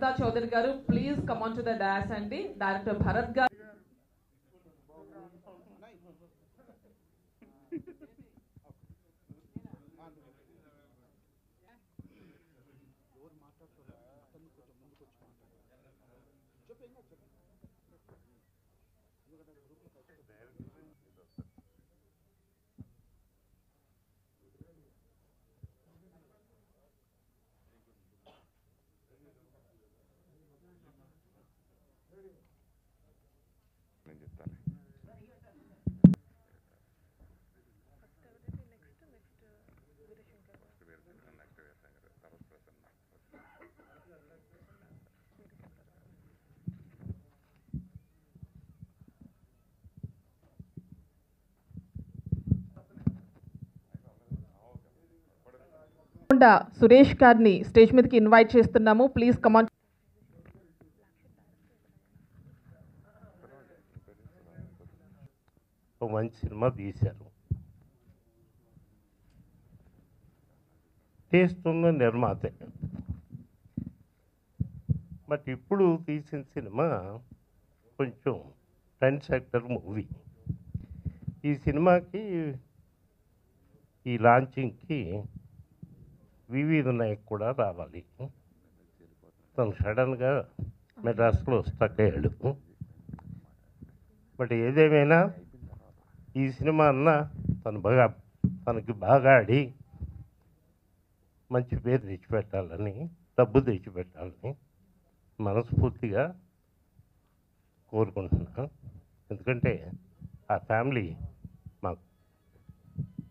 వసుదా చౌదరి గారు please come on to the dash అండి. Director Bharat గారు సురేష్ గారిని స్టేజ్ మీదకి ఇన్వైట్ చేస్తున్నాము. Please come on. మంచి సినిమా తీశారు. టేస్ట్ ఉన్న నిర్మాతే. బట్ ఇప్పుడు తీసిన సినిమా కొంచెం ట్రెండ్ సెక్టర్ మూవీ. ఈ సినిమాకి ఈ లాంచింగ్కి వివి వినాయక్ కూడా రావాలి. తను సడన్గా మెడ్రాస్లో స్టక్ అయ్యాడు. బట్ ఏదేమైనా ఈ సినిమా అన్న తనకి బాగా ఆడి మంచి పేరు తెచ్చిపెట్టాలని, డబ్బు తెచ్చిపెట్టాలని మనస్ఫూర్తిగా కోరుకుంటున్నాను. ఎందుకంటే ఆ ఫ్యామిలీ మాకు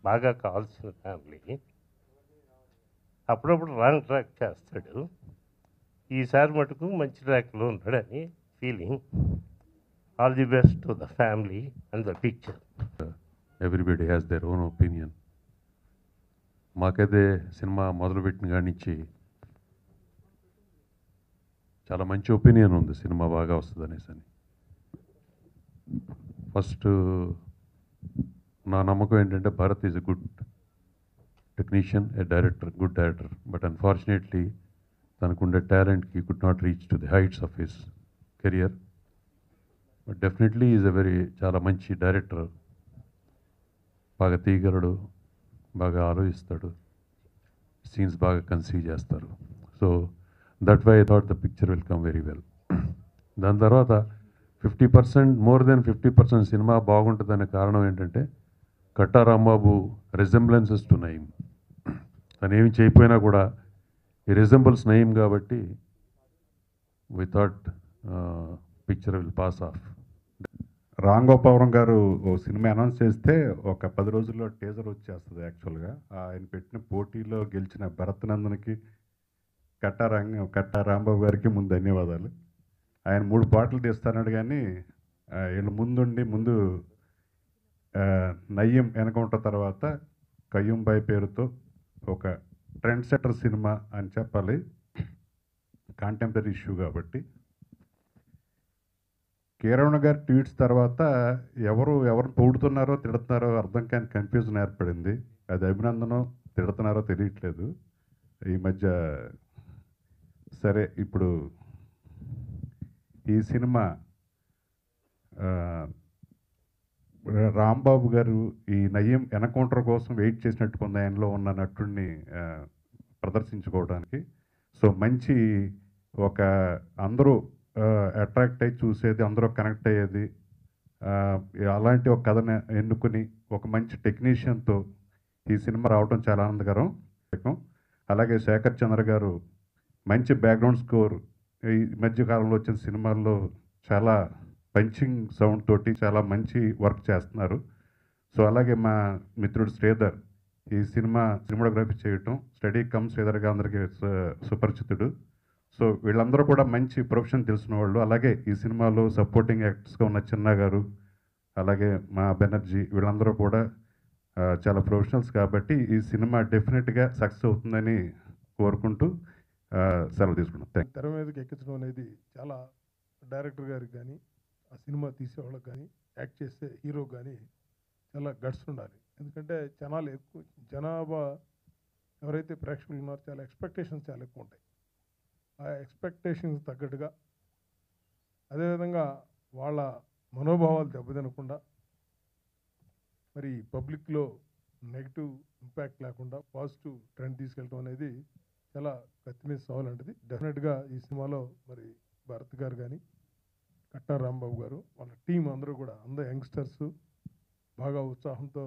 బాగా కావాల్సిన ఫ్యామిలీ. అప్పుడప్పుడు రాంగ్ ట్రాక్ చేస్తాడు. ఈసారి మటుకు మంచి ట్రాక్లో ఉన్నాడని feeling. All the best to the family and the picture. Everybody has their own opinion. మాకైతే సినిమా మొదలుపెట్టిన కాడి నుంచి చాలా మంచి ఒపీనియన్ ఉంది, సినిమా బాగా వస్తుంది అనేసి అని. ఫస్ట్ నా నమ్మకం ఏంటంటే Bharath is a good technician, a director, good director. But unfortunately తనకుండే టాలెంట్కి could not reach to the heights of his career. But definitely is a చాలా మంచి డైరెక్టర్. బాగా తీయగలడు, బాగా ఆలోచిస్తాడు, సీన్స్ బాగా కన్సీవ్ చేస్తారు. So that why I thought the picture will come very well. దాని తర్వాత 50%, మోర్ దెన్ 50% సినిమా బాగుంటుందనే కారణం ఏంటంటే కట్టా రాంబాబు రిజెంబ్లెన్సెస్ టు నయీం. తను ఏమి చేయకపోయినా కూడా ఈ రిజెంబుల్స్ నయీం కాబట్టి we thought picture will pass off. Ram Gopavaram గారు ఓ సినిమా అనౌన్స్ చేస్తే ఒక 10 రోజుల్లో టీజర్ వచ్చేస్తుంది. యాక్చువల్గా ఆయన పెట్టిన పోటీలో గెలిచిన భరత్ నందన్కి, కట్టా రాంబాబు గారికి ముందు ధన్యవాదాలు. ఆయన 3 పాటలు తీస్తాడు కానీ వీళ్ళు ముందు నయ్యం ఎన్కౌంటర్ తర్వాత కయ్యూంబాయ్ పేరుతో ఒక ట్రెండ్ సెటర్ సినిమా అని చెప్పాలి, కాంటెంపరీ ఇష్యూ కాబట్టి. కీరవణ గారి ట్వీట్స్ తర్వాత ఎవరు పొగుడుతున్నారో తిడుతున్నారో అర్థం కాని కన్ఫ్యూజన్ ఏర్పడింది. అది అభినందనో తిడుతున్నారో తెలియట్లేదు ఈ మధ్య. సరే, ఇప్పుడు ఈ సినిమా రాంబాబు గారు ఈ నయ్యం ఎన్కౌంటర్ కోసం వెయిట్ చేసినట్టు కొంత ఆయనలో ఉన్న నటుడిని ప్రదర్శించుకోవడానికి. సో మంచి ఒక అందరూ అట్రాక్ట్ అయ్యి చూసేది, అందరూ కనెక్ట్ అయ్యేది, అలాంటి ఒక కథను ఎన్నుకుని ఒక మంచి టెక్నీషియన్తో ఈ సినిమా రావడం చాలా ఆనందకరం. అలాగే శేఖర్ చంద్ర గారు మంచి బ్యాక్గ్రౌండ్ స్కోర్ ఈ మధ్యకాలంలో వచ్చిన సినిమాల్లో చాలా పంచింగ్ సౌండ్ తోటి చాలా మంచి వర్క్ చేస్తున్నారు. సో అలాగే మా మిత్రుడు శ్రీధర్ ఈ సినిమాటోగ్రఫీ చేయటం, స్టడీ కమ్ శ్రీధర్గా అందరికీ సుపరిచితుడు. సో వీళ్ళందరూ కూడా మంచి ప్రొఫెషన్ తెలిసిన వాళ్ళు. అలాగే ఈ సినిమాలో సపోర్టింగ్ యాక్టర్స్గా ఉన్న చిన్న గారు, అలాగే మా బెనర్జీ, వీళ్ళందరూ కూడా చాలా ప్రొఫెషనల్స్ కాబట్టి ఈ సినిమా డెఫినెట్గా సక్సెస్ అవుతుందని కోరుకుంటూ సెలవు తీసుకున్నాం. తెర మీదకి ఎక్కించడం అనేది చాలా డైరెక్టర్ గారికి కానీ, ఆ సినిమా తీసేవాళ్ళకి కానీ, యాక్ట్ చేసే హీరో కానీ చాలా గట్స్ ఉండాలి. ఎందుకంటే జనాభా ఎవరైతే ప్రేక్షకులు ఉన్నారో చాలా ఎక్స్పెక్టేషన్స్ చాలా ఎక్కువ ఉంటాయి. ఆ ఎక్స్పెక్టేషన్స్ తగ్గట్టుగా, అదేవిధంగా వాళ్ళ మనోభావాలు దెబ్బతినకుండా, మరి పబ్లిక్లో నెగిటివ్ ఇంపాక్ట్ లేకుండా పాజిటివ్ ట్రెండ్ తీసుకెళ్ళడం అనేది చాలా కత్తి మీద సావు లాంటిది. డెఫినెట్గా ఈ సినిమాలో మరి భరత్ గారు కానీ, కట్టా రాంబాబు గారు, వాళ్ళ టీం అందరూ కూడా, అందరు యంగ్స్టర్స్ బాగా ఉత్సాహంతో,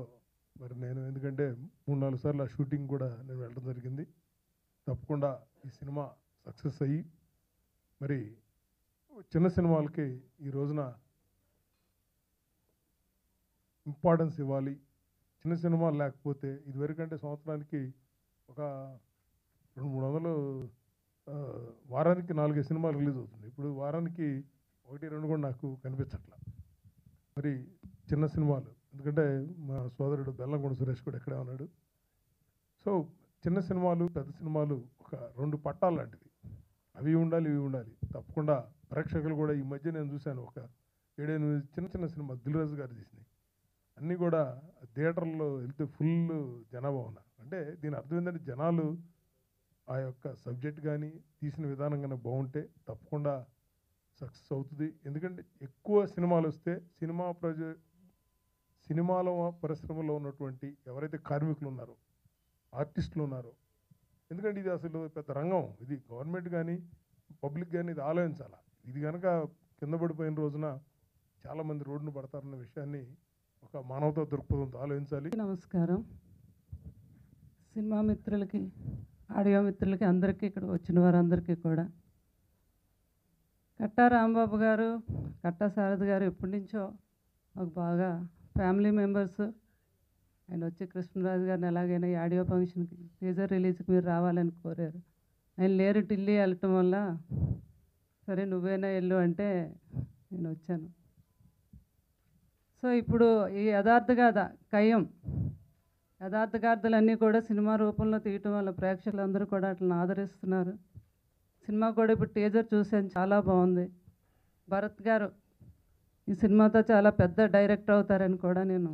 మరి నేను ఎందుకంటే 3-4 సార్లు ఆ షూటింగ్ కూడా నేను వెళ్ళడం జరిగింది. తప్పకుండా ఈ సినిమా సక్సెస్ అయ్యి, మరి చిన్న సినిమాలకి ఈ రోజున ఇంపార్టెన్స్ ఇవ్వాలి. చిన్న సినిమాలు లేకపోతే ఇదివరకంటే సంవత్సరానికి ఒక 200-300 వారానికి 4-5 సినిమాలు రిలీజ్ అవుతుంది. ఇప్పుడు వారానికి 1-2 కూడా నాకు కనిపించట్లా. మరి చిన్న సినిమాలు, ఎందుకంటే మా సోదరుడు బెల్లంకొండ సురేష్ కూడా ఎక్కడే ఉన్నాడు. సో చిన్న సినిమాలు, పెద్ద సినిమాలు ఒక 2 పట్టాలు లాంటివి. అవి ఉండాలి, ఇవి ఉండాలి. తప్పకుండా ప్రేక్షకులు కూడా, ఈ మధ్య నేను చూశాను ఒక 7-8 చిన్న చిన్న సినిమా దిల్రాజు గారు తీసినాయి, అన్నీ కూడా థియేటర్లో వెళ్తే ఫుల్ జనాభా ఉన్నారు. అంటే దీని అర్థం ఏంటంటే జనాలు ఆ యొక్క సబ్జెక్ట్ కానీ తీసిన విధానం కానీ బాగుంటే తప్పకుండా సక్సెస్ అవుతుంది. ఎందుకంటే ఎక్కువ సినిమాలు వస్తే సినిమాల పరిశ్రమలో ఉన్నటువంటి ఎవరైతే కార్మికులు ఉన్నారో, ఆర్టిస్టులు ఉన్నారో, ఎందుకంటే ఇది అసలు పెద్ద రంగం, ఇది గవర్నమెంట్ కానీ పబ్లిక్ కానీ ఇది ఆలోచించాలి. ఇది కనుక కింద పడిపోయిన రోజున చాలామంది రోడ్డును పడతారన్న విషయాన్ని ఒక మానవతా దృక్పథంతో ఆలోచించాలి. నమస్కారం. సినిమా మిత్రులకి, ఆడియో మిత్రులకి, అందరికీ, ఇక్కడ వచ్చిన వారందరికీ కూడా, కట్టా రాంబాబు గారు, కట్టా శారద గారు ఎప్పటి నుంచో మాకు బాగా ఫ్యామిలీ మెంబర్స్. ఆయన వచ్చి కృష్ణరాజు గారిని ఎలాగైనా ఈ ఆడియో ఫంక్షన్కి, టీజర్ రిలీజ్కి మీరు రావాలని కోరారు. ఆయన లేరు, ఢిల్లీ వెళ్ళటం వల్ల సరే నువ్వేనా వెళ్ళు అంటే నేను వచ్చాను. సో ఇప్పుడు ఈ యథార్థగాథలన్నీ కూడా సినిమా రూపంలో తీయటం వల్ల ప్రేక్షకులందరూ కూడా అట్లా ఆదరిస్తున్నారు. సినిమా కూడా ఇప్పుడు టీజర్ చూసాను, చాలా బాగుంది. భరత్ గారు ఈ సినిమాతో చాలా పెద్ద డైరెక్టర్ అవుతారని కూడా నేను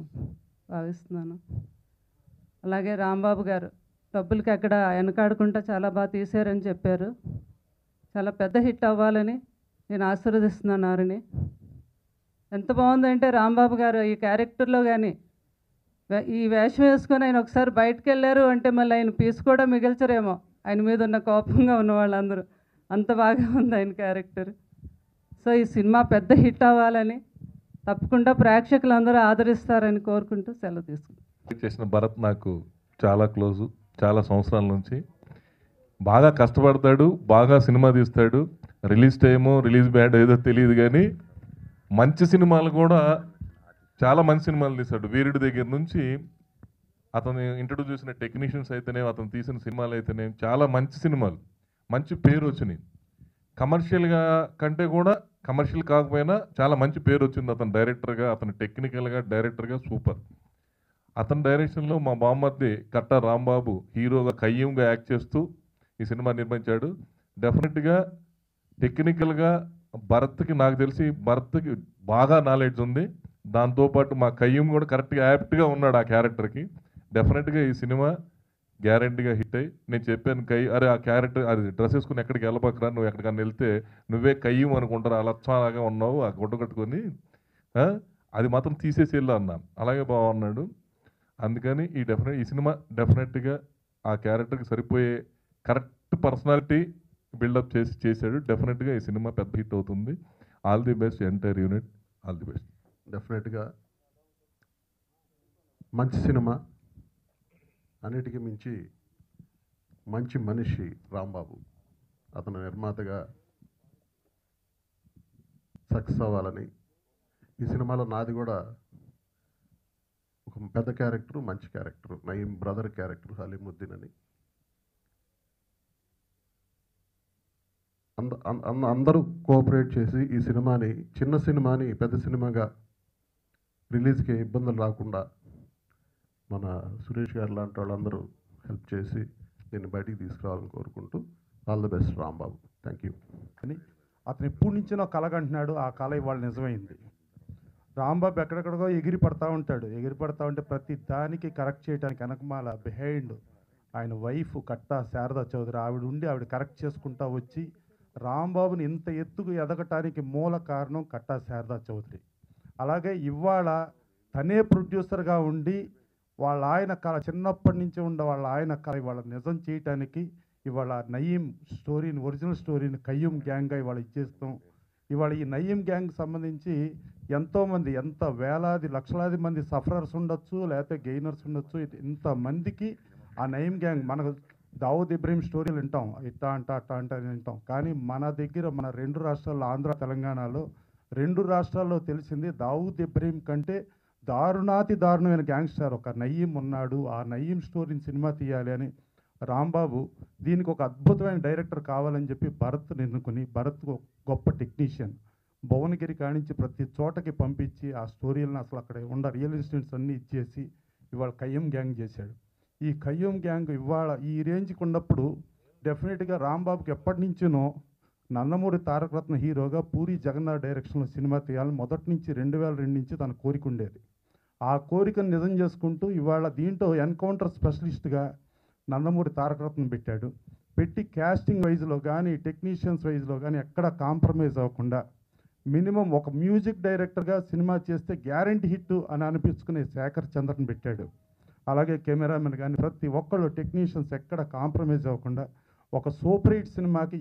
భావిస్తున్నాను. అలాగే రాంబాబు గారు డబ్బులకి అక్కడ వెనకాడకుండా చాలా బాగా తీశారని చెప్పారు. చాలా పెద్ద హిట్ అవ్వాలని నేను ఆశీర్వదిస్తున్నాను వారిని. ఎంత బాగుందంటే రాంబాబు గారు ఈ క్యారెక్టర్లో కానీ ఈ వేషం వేసుకొని ఆయన ఒకసారి బయటకు వెళ్ళారు అంటే మళ్ళీ ఆయన పీస్ కూడా మిగిల్చరేమో, ఆయన మీద ఉన్న కోపంగా ఉన్న వాళ్ళందరూ. అంత బాగా ఉంది ఆయన క్యారెక్టర్. సో ఈ సినిమా పెద్ద హిట్ అవ్వాలని, తప్పకుండా ప్రేక్షకులందరూ ఆదరిస్తారని కోరుకుంటూ సెలవు తీసుకుంటాను. చేసిన భరత్ నాకు చాలా క్లోజు, చాలా సంవత్సరాల నుంచి. బాగా కష్టపడతాడు, బాగా సినిమా తీస్తాడు. రిలీజ్ టైము, రిలీజ్ బ్యాడ్ ఏదో తెలియదు కానీ మంచి సినిమాలు కూడా చాలా మంచి సినిమాలు తీశాడు. వీరుడి దగ్గర నుంచి అతను ఇంట్రడ్యూస్ చేసిన టెక్నీషియన్స్ అయితేనే, అతను తీసిన సినిమాలు అయితేనే చాలా మంచి సినిమాలు, మంచి పేరు వచ్చినాయి. కమర్షియల్గా కంటే కూడా, కమర్షియల్ కాకపోయినా చాలా మంచి పేరు వచ్చింది అతను డైరెక్టర్గా, అతను టెక్నికల్గా డైరెక్టర్గా సూపర్. అతని డైరెక్షన్లో మా బామ్మర్ది కట్టా రాంబాబు హీరోగా కయ్యంగా యాక్ట్ చేస్తూ ఈ సినిమా నిర్మించాడు. డెఫినెట్గా టెక్నికల్గా భరత్కి, నాకు తెలిసి భరత్కి బాగా నాలెడ్జ్ ఉంది. దాంతోపాటు మా కయ్యం కూడా కరెక్ట్గా యాప్ట్గా ఉన్నాడు ఆ క్యారెక్టర్కి. డెఫినెట్గా ఈ సినిమా గ్యారంటీగా హిట్ అయ్యి, నేను చెప్పాను అరే ఆ క్యారెక్టర్ అది డ్రెస్ వేసుకుని ఎక్కడికి వెళ్ళబోకరా, నువ్వు ఎక్కడికన్నా వెళ్తే నువ్వే కయ్యం అనుకుంటారు, అలచ్చలాగా ఉన్నావు ఆ గుడ్డ కట్టుకొని, అది మాత్రం తీసేసి వెళ్ళు అన్నాను. అలాగే బాగున్నాడు. అందుకని ఈ సినిమా డెఫినెట్గా ఆ క్యారెక్టర్కి సరిపోయే కరెక్ట్ పర్సనాలిటీ బిల్డప్ చేశాడు. డెఫినెట్గా ఈ సినిమా పెద్ద హిట్ అవుతుంది. All the best entire unit, all the best. డెఫినెట్గా మంచి సినిమా, అన్నిటికీ మించి మంచి మనిషి రాంబాబు. అతను నిర్మాతగా సక్సెస్ అవ్వాలని, ఈ సినిమాలో నాది కూడా ఒక పెద్ద క్యారెక్టర్, మంచి క్యారెక్టర్, నయీం బ్రదర్ క్యారెక్టర్ హలీముద్దీన్ అని. అందరూ కోఆపరేట్ చేసి ఈ సినిమాని, చిన్న సినిమాని పెద్ద సినిమాగా రిలీజ్కి ఇబ్బందులు రాకుండా మన సురేష్ గారు లాంటి వాళ్ళందరూ హెల్ప్ చేసి దీన్ని బయటికి తీసుకురావాలని కోరుకుంటూ all the best Rambabu. Thank you. అని అతను ఎప్పటి నుంచినో కలగంటున్నాడు, ఆ కళ ఇవాళ నిజమైంది. రాంబాబు ఎక్కడెక్కడికో ఎగిరి పడతా ఉంటాడు. ఎగిరి పడతా ఉంటే ప్రతి దానికి కరెక్ట్ చేయడానికి వెనకమాల బిహైండ్ ఆయన వైఫ్ కట్టా శారదా చౌదరి ఆవిడ ఉండి ఆవిడ కరెక్ట్ చేసుకుంటా వచ్చి రాంబాబుని ఇంత ఎత్తుకు ఎదగటానికి మూల కారణం కట్టా శారదా చౌదరి. అలాగే ఇవాళ తనే ప్రొడ్యూసర్గా ఉండి వాళ్ళ ఆయన కళ చిన్నప్పటి నుంచి ఉన్న వాళ్ళ ఆయన కళ ఇవాళ నిజం చేయటానికి ఇవాళ నయీం స్టోరీని, ఒరిజినల్ స్టోరీని కయ్యూమ్ గ్యాంగ్గా ఇవాళ ఇచ్చేస్తాం. ఇవాళ ఈ నయీం గ్యాంగ్ సంబంధించి ఎంతోమంది, ఎంత వేలాది లక్షలాది మంది సఫరర్స్ ఉండొచ్చు, లేకపోతే గెయినర్స్ ఉండొచ్చు. ఇంతమందికి ఆ నయీం గ్యాంగ్, మనకు దావుద్ ఇబ్రహీం స్టోరీలు వింటాం, ఇట్టా అంట అట్టా అంట అని వింటాం. కానీ మన దగ్గర మన 2 రాష్ట్రాల్లో, ఆంధ్ర తెలంగాణలో 2 రాష్ట్రాల్లో తెలిసింది దావుద్ ఇబ్రహీం కంటే దారుణాతి దారుణమైన గ్యాంగ్స్టర్ ఒక నయీం ఉన్నాడు. ఆ నయీం స్టోరీని సినిమా తీయాలి అని రాంబాబు దీనికి ఒక అద్భుతమైన డైరెక్టర్ కావాలని చెప్పి భరత్ని ఎన్నుకుని, భరత్ గొప్ప టెక్నీషియన్, భువనగిరి కానించి ప్రతి చోటకి పంపించి ఆ స్టోరీలను అసలు అక్కడ ఉన్న రియల్ ఇన్సిడెంట్స్ అన్నీ ఇచ్చేసి ఇవాళ కయ్యూమ్ గ్యాంగ్ చేశాడు. ఈ కయ్యూమ్ గ్యాంగ్ ఇవాళ ఈ రేంజ్కి ఉన్నప్పుడు డెఫినెట్గా రాంబాబుకి ఎప్పటి నుంచినో నందమూరి తారక రత్న హీరోగా పూరి జగన్నాథ్ డైరెక్షన్లో సినిమా తీయాలని మొదటి నుంచి 2002 నుంచి తన కోరిక ఉండేది. ఆ కోరికను నిజం చేసుకుంటూ ఇవాళ దీంట్లో ఎన్కౌంటర్ స్పెషలిస్ట్గా నందమూరి తారక రత్న పెట్టాడు. పెట్టి క్యాస్టింగ్ వైజ్లో కానీ టెక్నీషియన్స్ వైజ్లో కానీ ఎక్కడ కాంప్రమైజ్ అవ్వకుండా మినిమం ఒక మ్యూజిక్ డైరెక్టర్గా సినిమా చేస్తే గ్యారంటీ హిట్ అని అనిపించుకునే శేఖర్ చంద్రని పెట్టాడు. అలాగే కెమెరామెన్ కానీ ప్రతి ఒక్కళ్ళు టెక్నీషియన్స్ ఎక్కడ కాంప్రమైజ్ అవ్వకుండా ఒక సూపర్ హిట్ సినిమాకి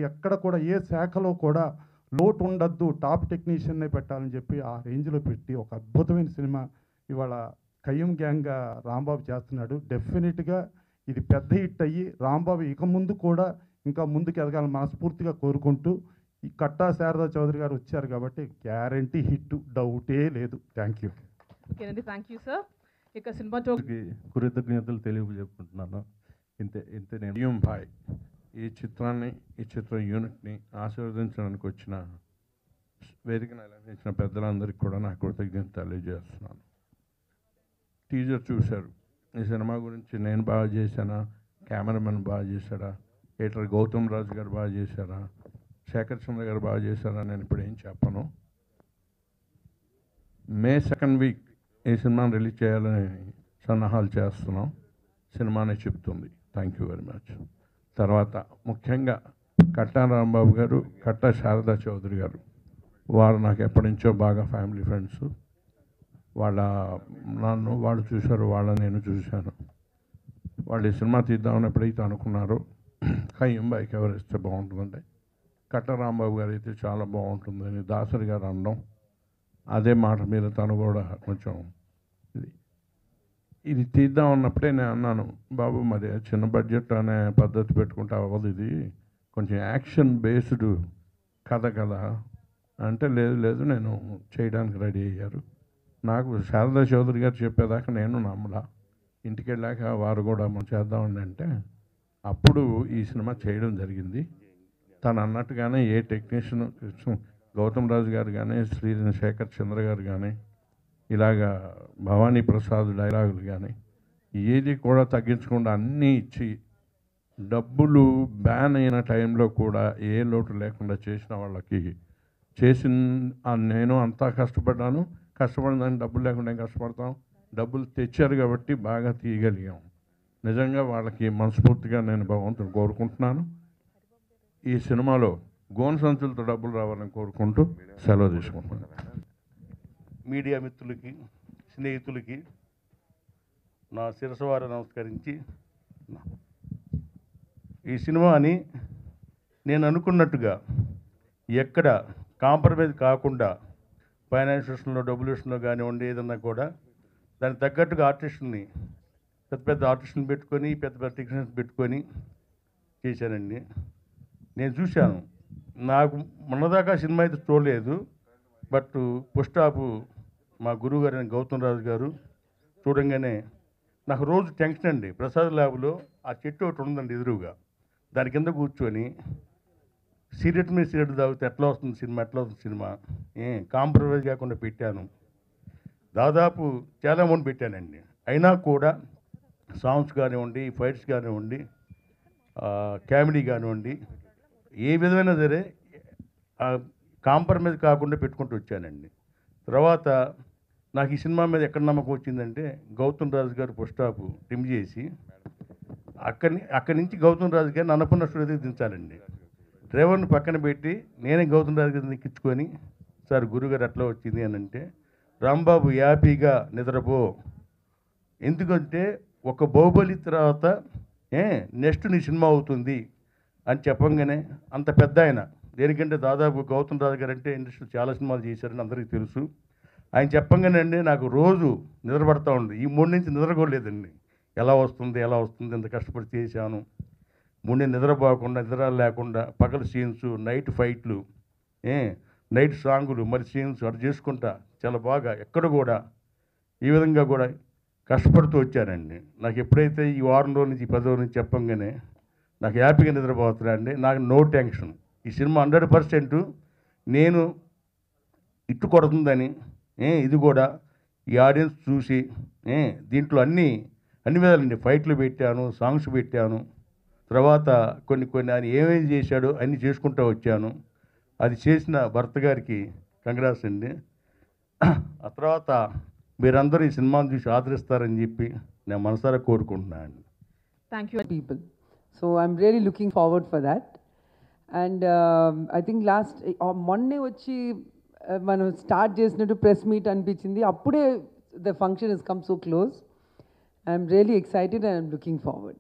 ఎక్కడ కూడా ఏ శాఖలో కూడా లోటు ఉండద్దు, టాప్ టెక్నీషియన్నే పెట్టాలని చెప్పి ఆ రేంజ్లో పెట్టి ఒక అద్భుతమైన సినిమా ఇవాళ కయ్యూమ్ గ్యాంగ్గా రాంబాబు చేస్తున్నాడు. డెఫినెట్గా ఇది పెద్ద హిట్ అయ్యి రాంబాబు ఇక ముందు కూడా ఇంకా ముందుకు ఎదగాలని మనస్ఫూర్తిగా కోరుకుంటూ, ఈ కట్టా శారదా చౌదరి గారు వచ్చారు కాబట్టి గ్యారంటీ హిట్, డౌటే లేదు. Thank you. ఓకేనండి, థ్యాంక్ యూ సార్. ఇక సినిమా టోక్ కృతజ్ఞతలు తెలియజెప్పుకుంటున్నాను. ఇంతే నేను భాయ్ ఈ చిత్ర యూనిట్ని ఆశీర్వదించడానికి వచ్చిన వేదికను అలంకరించిన పెద్దలందరికీ కూడా నా కృతజ్ఞత తెలియజేస్తున్నాను. టీజర్ చూశారు. ఈ సినిమా గురించి నేను బాగా చేశానా, కెమెరామెన్ బాగా చేశాడా, ఎడిటర్ గౌతమ్ రాజు గారు బాగా చేశారా, శేఖర్ చంద్ర గారు బాగా చేశారా, నేను ఇప్పుడు ఏం చెప్పను. May 2nd వీక్ ఈ సినిమాని రిలీజ్ చేయాలని సన్నాహాలు చేస్తున్నాం. సినిమానే చెప్తుంది. Thank you very much. తర్వాత ముఖ్యంగా కట్టా రాంబాబు గారు, కట్టా శారదా చౌదరి గారు, వారు నాకు ఎప్పటి నుంచో బాగా ఫ్యామిలీ ఫ్రెండ్స్. వాళ్ళు చూశారు, నేను చూశాను. వాళ్ళు ఈ సినిమా తీద్దామని ఎప్పుడైతే అనుకున్నారో కయ్యూమ్ బాయ్కి ఎవరు ఇస్తే బాగుంటుందంటే కట్టా రాంబాబు గారు అయితే చాలా బాగుంటుందని దాసరి గారు అనడం, అదే మాట మీద తను కూడా కొంచెం ఇది తీద్దాం అన్నప్పుడే నేను అన్నాను, బాబు మరి చిన్న బడ్జెట్ అనే పద్ధతి పెట్టుకుంటే అవ్వదు, ఇది కొంచెం యాక్షన్ బేస్డ్ కథ కదా అంటే, లేదు నేను చేయడానికి రెడీ అయ్యారు. నాకు శారదా చౌదరి గారు చెప్పేదాకా నేను నమ్మలా. ఇంటికి వెళ్ళాక వారు కూడా మనం చేద్దామని అంటే అప్పుడు ఈ సినిమా చేయడం జరిగింది. తను అన్నట్టుగానే ఏ టెక్నీషియన్ గౌతమ్ రాజు గారు కానీ, శేఖర్ చంద్ర గారు కానీ, ఇలాగా భవానీ ప్రసాద్ డైలాగులు కానీ ఏది కూడా తగ్గించకుండా అన్నీ ఇచ్చి డబ్బులు బ్యాన్ అయిన టైంలో కూడా ఏ లోటు లేకుండా చేసిన వాళ్ళకి నేను అంతా కష్టపడ్డాను. కష్టపడిన డబ్బులు లేకుండా ఏం కష్టపడతాం, డబ్బులు తెచ్చారు కాబట్టి బాగా తీయగలిగాం. నిజంగా వాళ్ళకి మనస్ఫూర్తిగా నేను భగవంతుని కోరుకుంటున్నాను. ఈ సినిమాలో గోను సంచులతో డబ్బులు రావాలని కోరుకుంటూ సెలవు తీసుకుంటున్నాను. మీడియా మిత్రులకి, స్నేహితులకి నా శిరసవారి నమస్కరించి, ఈ సినిమాని నేను అనుకున్నట్టుగా ఎక్కడ కాంప్రమైజ్ కాకుండా ఫైనాన్షియల్ విషయంలో, డబ్బుల విషయంలో కానివ్వండి, ఏదన్నా కూడా దానికి తగ్గట్టుగా ఆర్టిస్టుల్ని, పెద్ద ఆర్టిస్టులను పెట్టుకొని, పెద్ద టెక్నీషియన్స్ పెట్టుకొని చేశానండి. నేను చూశాను. నాకు మొన్నదాకా సినిమా అయితే చూడలేదు, బట్ పుష్టాపు మా గురువు గారు గౌతమ్ రాజు గారు చూడంగానే నాకు రోజు టెన్షన్ అండి. ప్రసాద్ ల్యాబ్లో ఆ చెట్టు ఒకటి ఉందండి ఎదురుగా, దాని కింద కూర్చొని సిగరెట్ మీద సిగరెట్ తాగితే ఎట్లా వస్తుంది సినిమా, కాంప్రమైజ్ కాకుండా పెట్టాను. దాదాపు చాలా అమౌంట్ పెట్టానండి. అయినా కూడా సాంగ్స్ కానివ్వండి, ఫైట్స్ కానివ్వండి, కామెడీ కానివ్వండి, ఏ విధమైనా సరే కాంప్రమైజ్ కాకుండా పెట్టుకుంటూ వచ్చానండి. తర్వాత నాకు ఈ సినిమా మీద ఎక్కడ నమ్మకం వచ్చిందంటే, గౌతమ్ రాజు గారు పుష్టాపు ట్రిమ్ చేసి అక్కడి నుంచి గౌతమ్ రాజు గారిని అన్నపూర్ణ స్టూడియో దించాలండి. డ్రైవర్ని పక్కన పెట్టి నేనే గౌతమ్ రాజు గారిని ఎక్కించుకొని సార్ గురుగారు అట్లా వచ్చింది అని అంటే, రాంబాబు హ్యాపీగా నిద్రపో, ఎందుకంటే ఒక బాహుబలి తర్వాత నెక్స్ట్ నీ సినిమా అవుతుంది అని చెప్పంగానే, అంత పెద్ద ఆయన దేనికంటే దాదాపు గౌతమ్ రాజు గారు అంటే ఇండస్ట్రీలో చాలా సినిమాలు చేశారని అందరికీ తెలుసు. ఆయన చెప్పంగానే అండి నాకు రోజు నిద్రపడతా ఉంది. ఈ 3 నుంచి నిద్రకోలేదండి. ఎలా వస్తుంది ఇంత కష్టపడి చేశాను. 3 నిద్రపోకుండా, నిద్ర లేకుండా, పగల సీన్స్, నైట్ ఫైట్లు, నైట్ సాంగులు, మరి సీన్స్ అటు చేసుకుంటా చాలా బాగా ఎక్కడ కూడా ఈ విధంగా కూడా కష్టపడుతూ వచ్చానండి. నాకు ఎప్పుడైతే ఈ వారం రోజు నుంచి 10 రోజుల నుంచి చెప్పంగానే నాకు హ్యాపీగా నిద్రపోతున్నా అండి. నాకు నో టెన్షన్. ఈ సినిమా 100% నేను ఇట్టు కొడుతుందని, ఇది కూడా ఈ ఆడియన్స్ చూసి దీంట్లో అన్ని విధాలండి ఫైట్లు పెట్టాను, సాంగ్స్ పెట్టాను, తర్వాత కొన్ని ఆయన ఏమేమి చేశాడో అన్నీ చేసుకుంటూ వచ్చాను. అది చేసిన భర్త గారికి కంగ్రాట్స్ అండి. ఆ తర్వాత మీరందరూ ఈ సినిమాను చూసి ఆదరిస్తారని చెప్పి నేను మనసారా కోరుకుంటున్నాను. Thank you. People. So I'm really looking forward for that. And I think last మొన్నే వచ్చి మనం స్టార్ట్ చేసినట్టు ప్రెస్ మీట్ అనిపించింది. అప్పుడే the function has come so close. I'm really excited and I'm looking forward.